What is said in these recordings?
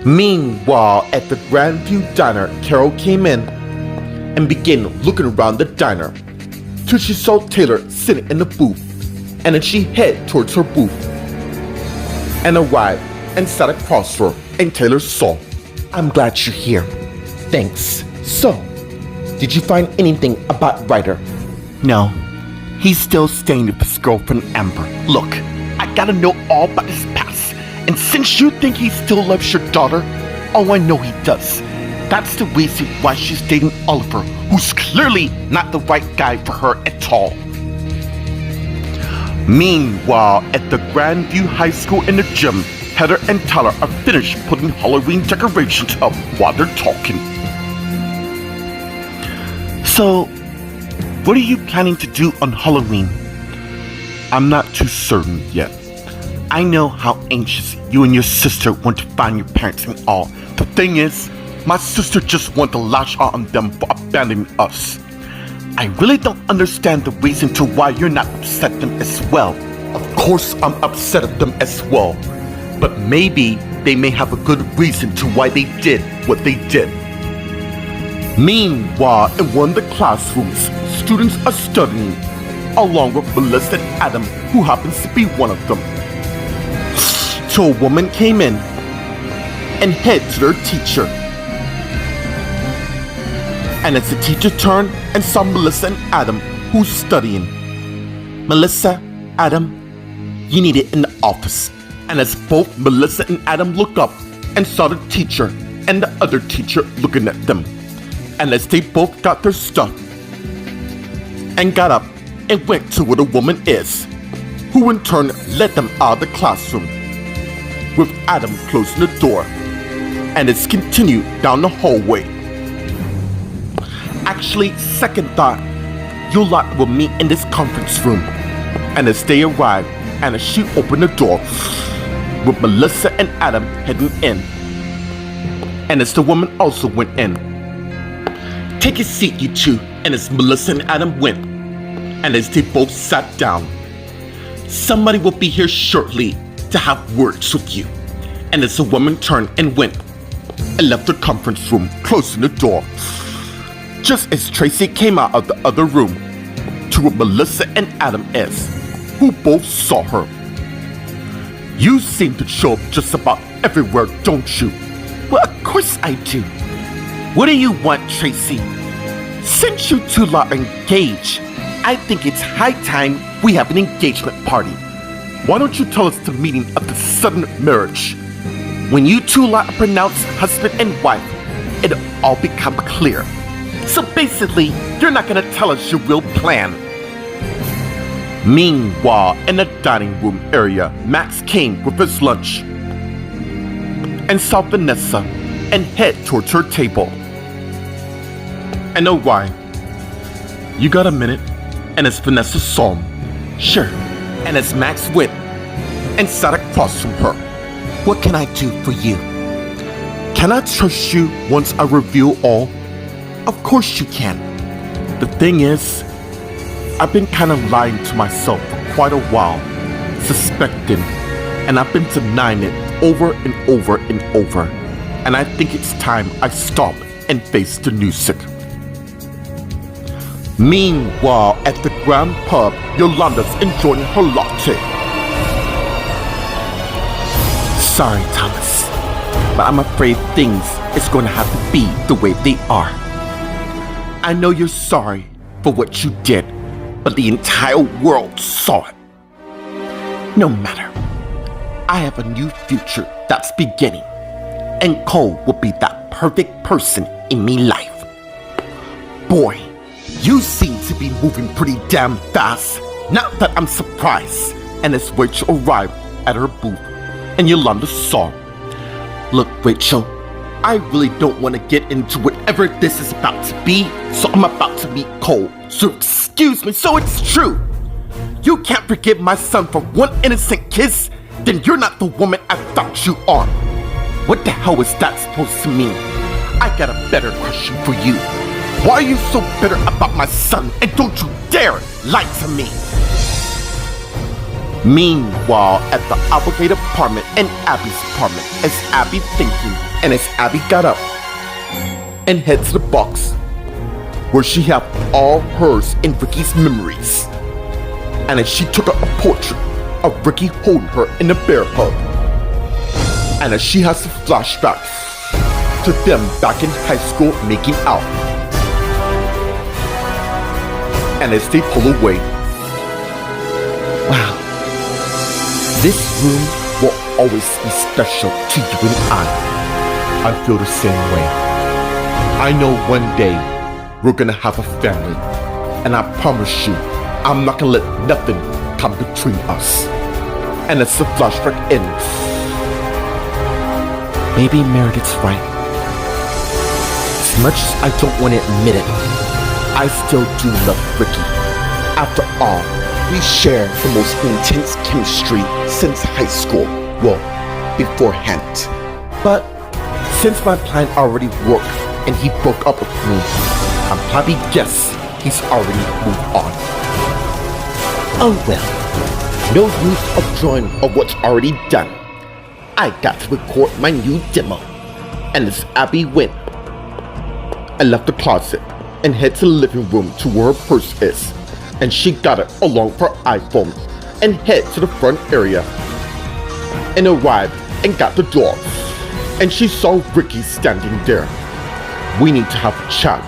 Meanwhile, at the Grandview Diner, Carol came in and began looking around the diner till she saw Taylor sitting in the booth, and then she headed towards her booth and arrived and sat across her, and Taylor saw. I'm glad you're here. Thanks. So, did you find anything about Ryder? No. He's still staying with his girlfriend Amber. Look, I gotta know all about his past. And since you think he still loves your daughter, oh, I know he does. That's the reason why she's dating Oliver, who's clearly not the right guy for her at all. Meanwhile, at the Grandview High School in the gym, Heather and Tyler are finished putting Halloween decorations up while they're talking. So, what are you planning to do on Halloween? I'm not too certain yet. I know how anxious you and your sister want to find your parents and all. The thing is, my sister just wants to lash out on them for abandoning us. I really don't understand the reason to why you're not upset at them as well. Of course I'm upset at them as well. But maybe they may have a good reason to why they did what they did. Meanwhile, in one of the classrooms, students are studying, along with Melissa and Adam, who happens to be one of them. So a woman came in and headed to their teacher. And as the teacher turned and saw Melissa and Adam, who's studying. Melissa, Adam, you need it in the office. And as both Melissa and Adam looked up and saw the teacher and the other teacher looking at them. And as they both got their stuff and got up and went to where the woman is, who in turn led them out of the classroom, with Adam closing the door, and it's continued down the hallway. Actually, second thought, you lot will meet in this conference room. And as they arrived, and as she opened the door, with Melissa and Adam heading in, and as the woman also went in. Take a seat, you two. And as Melissa and Adam went, and as they both sat down, somebody will be here shortly to have words with you. And as the woman turned and went and left the conference room, closing the door, just as Tracy came out of the other room to where Melissa and Adam is, who both saw her. You seem to show up just about everywhere, don't you? Well, of course I do. What do you want, Tracy? Since you two are engaged, I think it's high time we have an engagement party. Why don't you tell us the meaning of the sudden marriage? When you two lot are pronounced husband and wife, it'll all become clear. So basically, you're not gonna tell us your real plan. Meanwhile, in the dining room area, Max came with his lunch and saw Vanessa and head towards her table. I know why. You got a minute? And as Vanessa saw him, sure. And as Max went and sat across from her, what can I do for you? Can I trust you once I reveal all? Of course you can. The thing is, I've been kind of lying to myself for quite a while, suspecting, and I've been denying it over and over and over. And I think it's time I stop and face the music. Meanwhile, at the Grand Pub, Yolanda's enjoying her latte. Sorry, Thomas, but I'm afraid things is going to have to be the way they are. I know you're sorry for what you did, but the entire world saw it. No matter. I have a new future that's beginning, and Cole will be that perfect person in me life. Boy, you seem to be moving pretty damn fast. Not that I'm surprised. And as Rachel arrived at her booth, and Yolanda saw. Look, Rachel, I really don't want to get into whatever this is about to be, so I'm about to meet Cole. So excuse me, so it's true. You can't forgive my son for one innocent kiss? Then you're not the woman I thought you are. What the hell is that supposed to mean? I got a better question for you. Why are you so bitter about my son, and don't you dare lie to me? Meanwhile, at the Applegate apartment and Abby's apartment, as Abby thinking, And as Abby got up and head to the box where she had all hers and Ricky's memories, and as she took out a portrait of Ricky holding her in a bear hug, and as she has a flashback to them back in high school making out, and as they pull away, wow, this room will always be special to you and I feel the same way. I know one day we're gonna have a family, and I promise you, I'm not gonna let nothing come between us. And as the flashback ends, maybe Meredith's right. As much as I don't want to admit it, I still do love Ricky. After all, we share the most intense chemistry since high school. Well, beforehand. But since my plan already worked and he broke up with me, I'm probably guess he's already moved on. Oh well, no use of drawing of what's already done. I got to record my new demo. And as Abby went, I left the closet and head to the living room to where her purse is. And she got it along with her iPhone and head to the front area and arrived and got the door. And she saw Ricky standing there. We need to have a chat.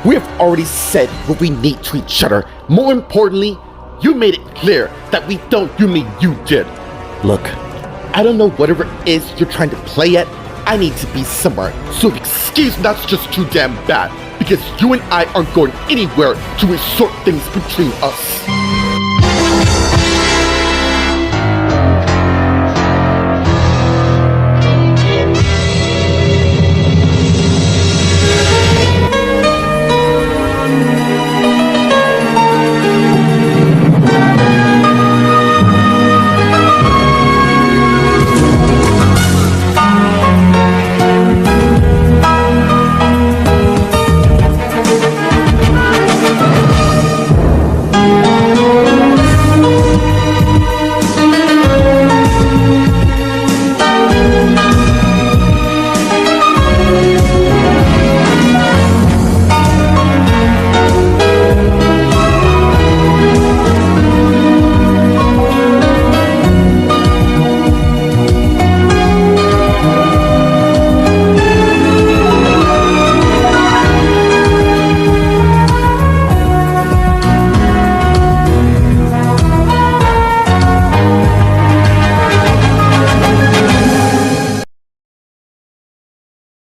We have already said what we need to each other. More importantly, you made it clear that we don't, you mean you did. Look, I don't know whatever it is you're trying to play at. I need to be somewhere. So excuse me, that's just too damn bad. Because you and I aren't going anywhere to resort things between us.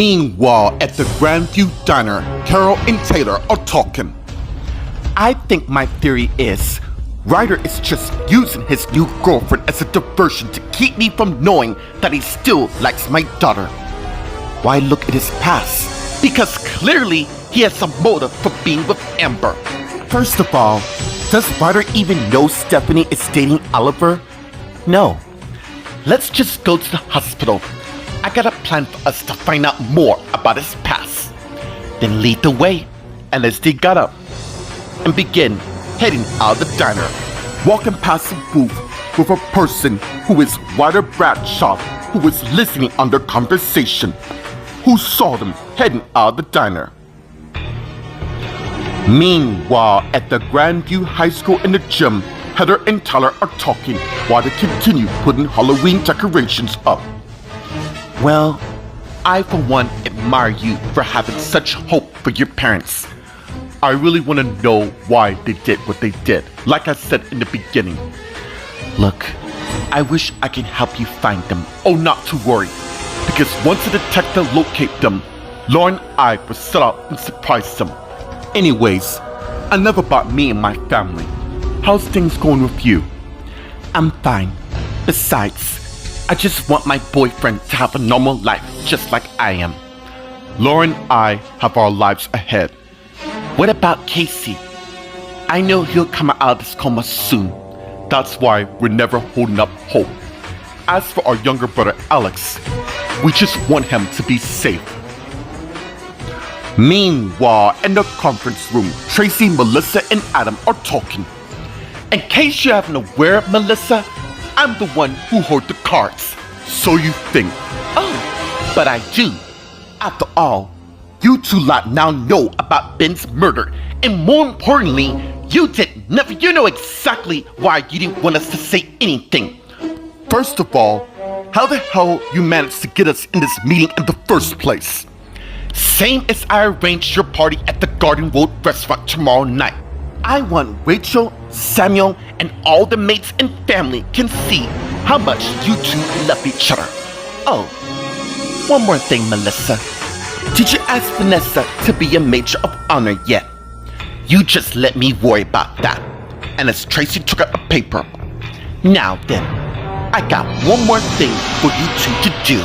Meanwhile, at the Grandview Diner, Carol and Taylor are talking. I think my theory is, Ryder is just using his new girlfriend as a diversion to keep me from knowing that he still likes my daughter. Why look at his past? Because clearly he has a motive for being with Amber. First of all, does Ryder even know Stephanie is dating Oliver? No. Let's just go to the hospital. I got a plan for us to find out more about his past. Then lead the way, and as they got up and began heading out of the diner, walking past a booth with a person who is Ryder Bradshaw, who was listening on their conversation, who saw them heading out of the diner. Meanwhile, at the Grandview High School in the gym, Heather and Tyler are talking while they continue putting Halloween decorations up. Well, I for one admire you for having such hope for your parents. I really want to know why they did what they did, like I said in the beginning. Look, I wish I can help you find them. Oh, not to worry, because once the detective locates them, Lauren and I will set out and surprise them. Anyways, enough about me and my family. How's things going with you? I'm fine. Besides, I just want my boyfriend to have a normal life just like I am. Lauren and I have our lives ahead. What about Casey? I know he'll come out of this coma soon. That's why we're never holding up hope. As for our younger brother Alex, we just want him to be safe. Meanwhile, in the conference room, Tracy, Melissa, and Adam are talking. In case you haven't aware, Melissa, I'm the one who hoard the cards. So you think. Oh, but I do. After all, you two lot now know about Ben's murder, and more importantly, you did nothing. You know exactly why you didn't want us to say anything. First of all, how the hell you managed to get us in this meeting in the first place? Same as I arranged your party at the Garden Road restaurant tomorrow night. I want Rachel, Samuel, and all the mates and family can see how much you two love each other. Oh, one more thing, Melissa. Did you ask Vanessa to be a major of honor yet? You just let me worry about that. And as Tracy took out a paper. Now then, I got one more thing for you two to do.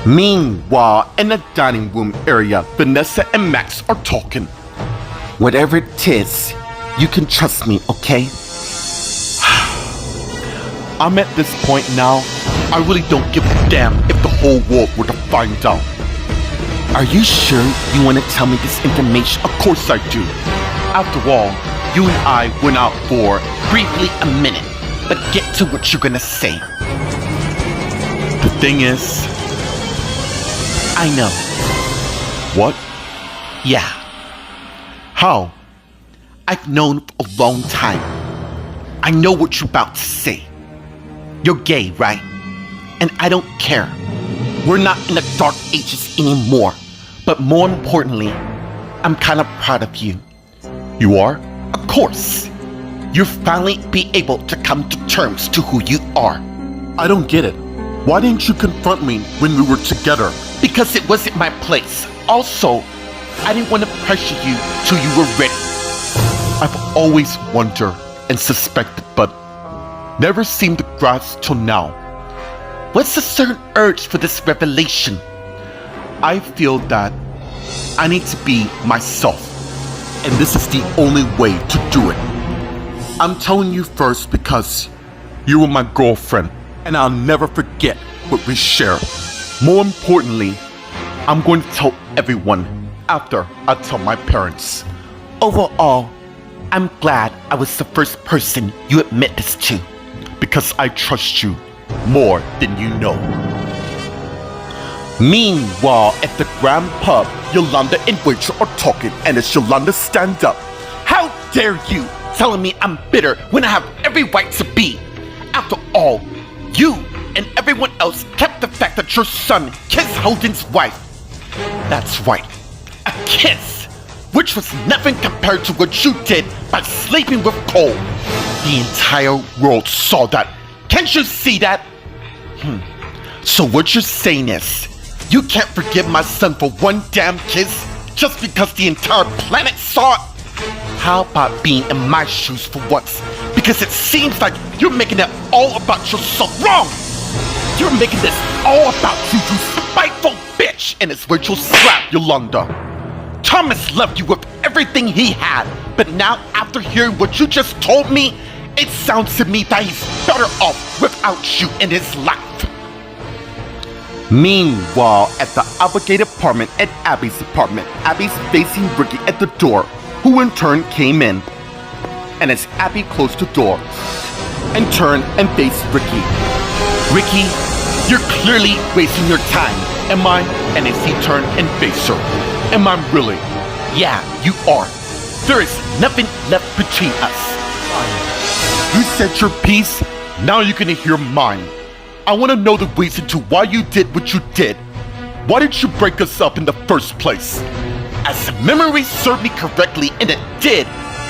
Meanwhile, in the dining room area, Vanessa and Max are talking. Whatever it is, you can trust me, okay? I'm at this point now, I really don't give a damn if the whole world were to find out. Are you sure you want to tell me this information? Of course I do. After all, you and I went out for briefly a minute, but get to what you're gonna say. The thing is, I know. What? Yeah. How? I've known for a long time. I know what you're about to say. You're gay, right? And I don't care. We're not in the dark ages anymore. But more importantly, I'm kind of proud of you. You are? Of course. You'll finally be able to come to terms to who you are. I don't get it. Why didn't you confront me when we were together? Because it wasn't my place. Also, I didn't want to pressure you till you were ready. I've always wondered and suspected, but never seen the grass till now. What's the certain urge for this revelation? I feel that I need to be myself, and this is the only way to do it. I'm telling you first because you were my girlfriend, and I'll never forget what we shared. More importantly, I'm going to tell everyone after I tell my parents. Overall, I'm glad I was the first person you admit this to, because I trust you more than you know. Meanwhile, at the Grand Pub, Yolanda and Rachel are talking, and as Yolanda stands up, how dare you telling me I'm bitter when I have every right to be? After all, you and everyone else kept the fact that your son kissed Holden's wife. That's right, a kiss, which was nothing compared to what you did by sleeping with Cole. The entire world saw that. Can't you see that? So what you're saying is, you can't forgive my son for one damn kiss just because the entire planet saw it? How about being in my shoes for once? Because it seems like you're making it all about yourself. Wrong! You're making this all about you, you spiteful bitch! And it's Rachel slap Yolanda. Thomas loved you with everything he had, but now after hearing what you just told me, it sounds to me that he's better off without you in his life. Meanwhile, at the obligated apartment at Abby's apartment, Abby's facing Ricky at the door, who in turn came in. And as Abby closed the door and turned and faced Ricky. Ricky, you're clearly wasting your time, am I? And as he turned and faced her, am I really? Yeah, you are. There is nothing left between us. You said your piece, now you're gonna hear mine. I want to know the reason to why you did what you did. Why did you break us up in the first place? As memory served me correctly, and it did,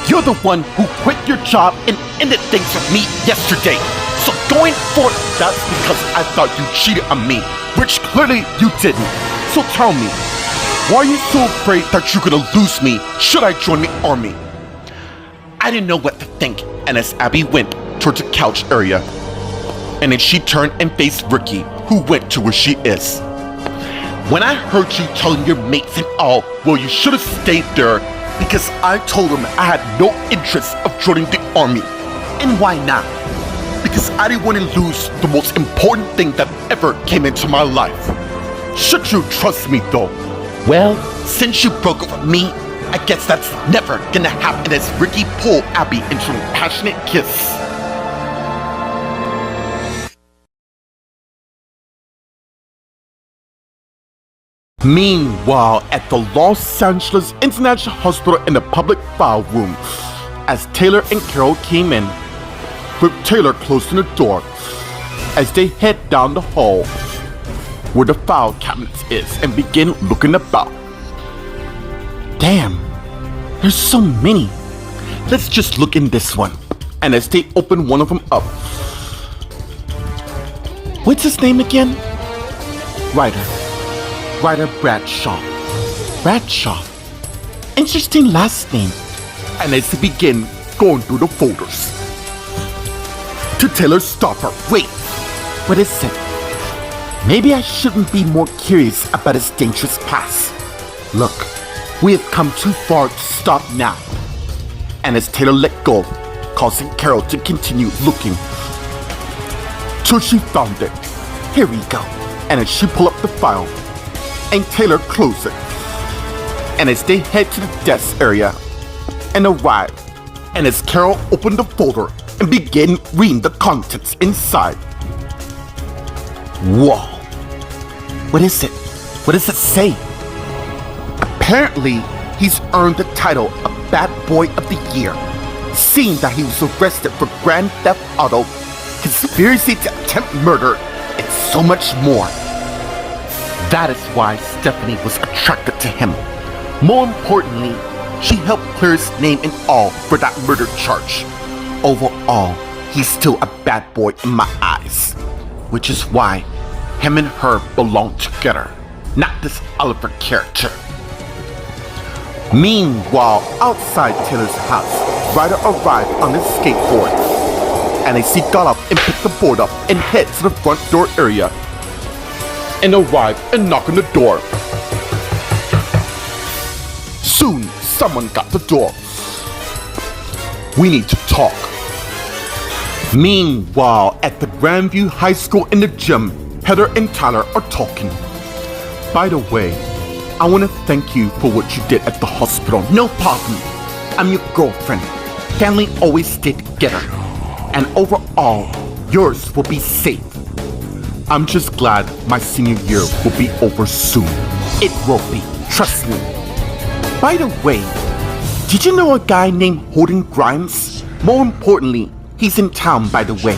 you're the one who quit your job and ended things with me yesterday. So going forward, that's because I thought you cheated on me, which clearly you didn't. So tell me, why are you so afraid that you're gonna lose me should I join the army? I didn't know what to think, and as Abby went towards the couch area, and then she turned and faced Ricky, who went to where she is. When I heard you telling your mates and all, well, you should have stayed there, because I told them I had no interest of joining the army. And why not? Because I didn't want to lose the most important thing that ever came into my life. Should you trust me though? Well, since you broke up with me, I guess that's never gonna happen, as Ricky pulled Abby into a passionate kiss. Meanwhile, at the Los Angeles International Hospital in the public file room, as Taylor and Carol came in, with Taylor closing the door, as they head down the hall where the file cabinet is and begin looking about. Damn, there's so many. Let's just look in this one. And as they open one of them up, what's his name again? Ryder Bradshaw. Bradshaw. Interesting last name. And as they begin going through the folders, to Taylor's stopper. Wait, what is it? Maybe I shouldn't be more curious about his dangerous past. Look, we have come too far to stop now. And as Taylor let go, causing Carol to continue looking till she found it. Here we go. And as she pulled up the file, and Taylor closed it. And as they head to the desk area and arrive, and as Carol opened the folder and began reading the contents inside. Whoa. What is it? What does it say? Apparently, he's earned the title of Bad Boy of the Year, seeing that he was arrested for Grand Theft Auto, conspiracy to attempt murder, and so much more. That is why Stephanie was attracted to him. More importantly, she helped clear his name and all for that murder charge. Overall, he's still a bad boy in my eyes, which is why him and her belong together, not this Oliver character. Meanwhile, outside Taylor's house, Ryder arrived on his skateboard, and as he got up and picked the board up and head to the front door area, and arrived and knocked on the door. Soon, someone got the door. We need to talk. Meanwhile, at the Grandview High School in the gym, Heather and Tyler are talking. By the way, I want to thank you for what you did at the hospital. No problem. I'm your girlfriend. Family always stay together. And overall, yours will be safe. I'm just glad my senior year will be over soon. It will be, trust me. By the way, did you know a guy named Holden Grimes? More importantly, he's in town, by the way.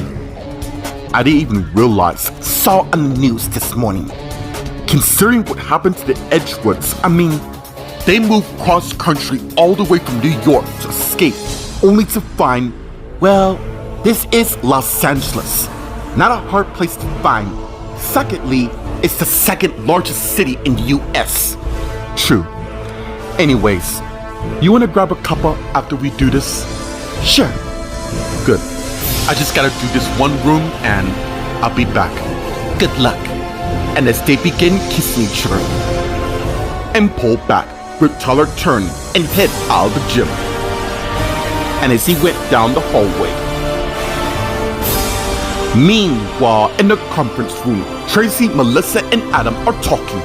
I didn't even realize, saw on the news this morning. Considering what happened to the Edgewoods, I mean, they moved cross country all the way from New York to escape, only to find, well, this is Los Angeles. Not a hard place to find. Secondly, it's the second largest city in the US. True. Anyways, you wanna grab a cuppa after we do this? Sure. Good. I just gotta do this one room and I'll be back. Good luck. And as they begin kissing each other and pull back, with Tyler turned and head out of the gym. And as he went down the hallway. Meanwhile, in the conference room, Tracy, Melissa, and Adam are talking.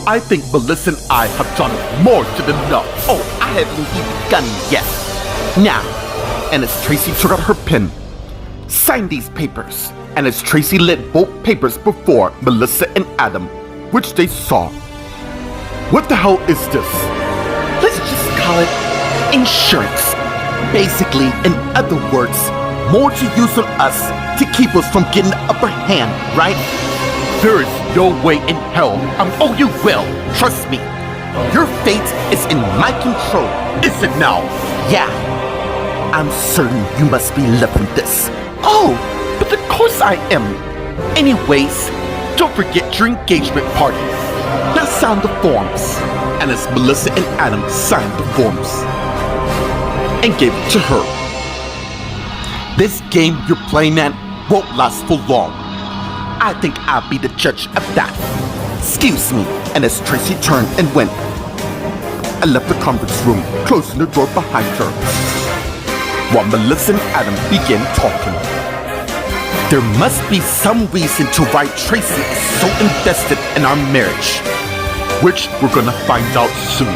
I think Melissa and I have done more to them now. Oh, I haven't even begun yet. Now, and as Tracy took out her pen, sign these papers. And as Tracy laid both papers before Melissa and Adam, which they saw. What the hell is this? Let's just call it insurance. Basically, in other words, more to use on us to keep us from getting the upper hand, right? There is no way in hell. Oh, you will. Trust me. Your fate is in my control. Is it now? Yeah. I'm certain you must be loving this. Oh, but of course I am. Anyways, don't forget your engagement party. Now sign the forms. And as Melissa and Adam signed the forms and gave it to her. This game you're playing at won't last for long. I think I'll be the judge of that. Excuse me. And as Tracy turned and went, I left the conference room, closing the door behind her, while Melissa and Adam began talking. There must be some reason to why Tracy is so invested in our marriage, which we're gonna find out soon.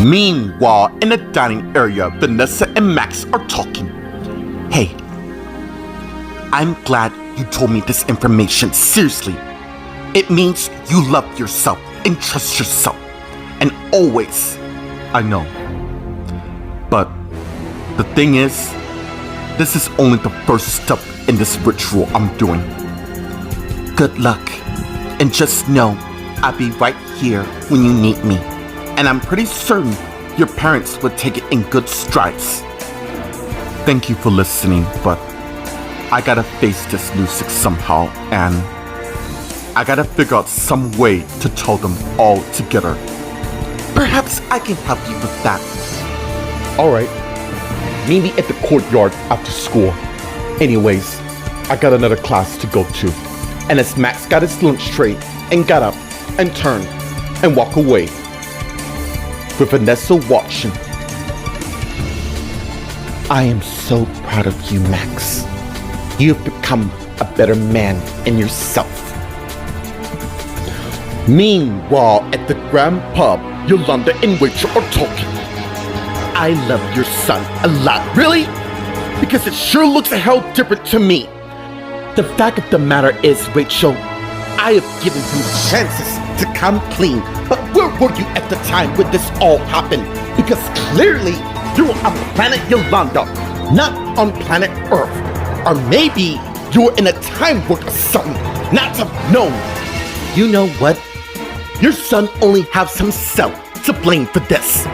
Meanwhile, in the dining area, Vanessa and Max are talking. Hey, I'm glad you told me this information. Seriously, It means you love yourself and trust yourself. And always. I know. But the thing is, this is only the first step in this ritual I'm doing. Good luck. And just know I'll be right here when you need me. And I'm pretty certain your parents would take it in good strides. Thank you for listening, but I gotta face this new six somehow, and I gotta figure out some way to tell them all together. Perhaps I can help you with that. Alright. Meet me at the courtyard after school. Anyways, I got another class to go to. And as Max got his lunch tray and got up and turned and walked away, with Vanessa watching. I am so proud of you, Max. You've become a better man in yourself. Meanwhile, at the Grand Pub, Yolanda and Rachel are talking. I love your son a lot. Really? Because it sure looks a hell different to me. The fact of the matter is, Rachel, I have given him chances to come clean, but where were you at the time when this all happened? Because clearly, you were on planet Yolanda, not on planet Earth. Or maybe you were in a time warp or something, not to have known. You know what? Your son only has himself to blame for this.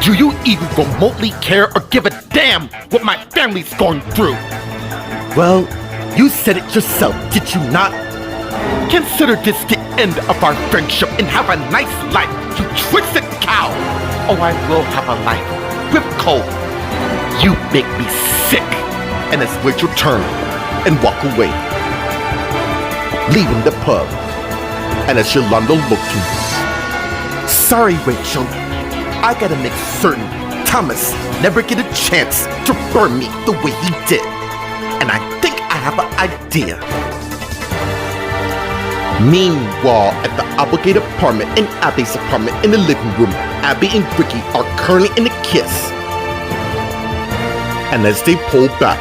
Do you even remotely care or give a damn what my family's going through? Well, you said it yourself, did you not? Consider this the end of our friendship and have a nice life, you twisted cow! Oh, I will have a life. Whip cold. You make me sick. And as Rachel turned and walk away, leaving the pub, and as Yolanda looking. Sorry, Rachel. I gotta make certain Thomas never get a chance to burn me the way he did. And I think I have an idea. Meanwhile, at the obligated apartment in Abby's apartment in the living room, Abby and Ricky are currently in a kiss. And as they pull back,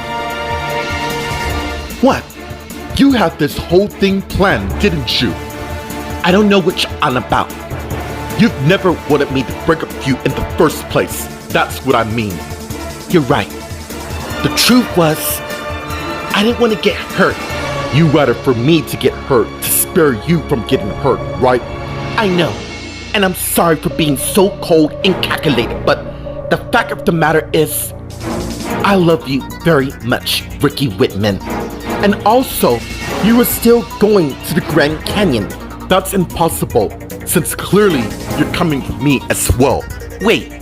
what? You had this whole thing planned, didn't you? I don't know what you're on about. You've never wanted me to break up with you in the first place. That's what I mean. You're right. The truth was, I didn't want to get hurt. You rather for me to get hurt to spare you from getting hurt, right? I know. And I'm sorry for being so cold and calculated, but the fact of the matter is, I love you very much, Ricky Whitman. And also, you are still going to the Grand Canyon. That's impossible, since clearly you're coming with me as well. Wait,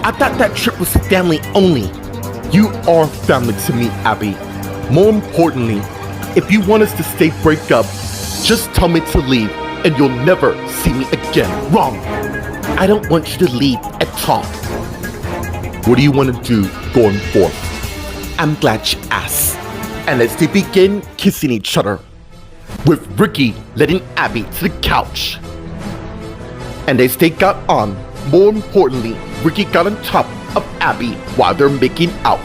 I thought that trip was family only. You are family to me, Abby. More importantly, if you want us to stay break up, just tell me to leave and you'll never see me again. Wrong. I don't want you to leave at all. What do you want to do going forth? I'm glad you asked. And as they begin kissing each other, with Ricky letting Abby to the couch. And as they got on, more importantly, Ricky got on top of Abby while they're making out.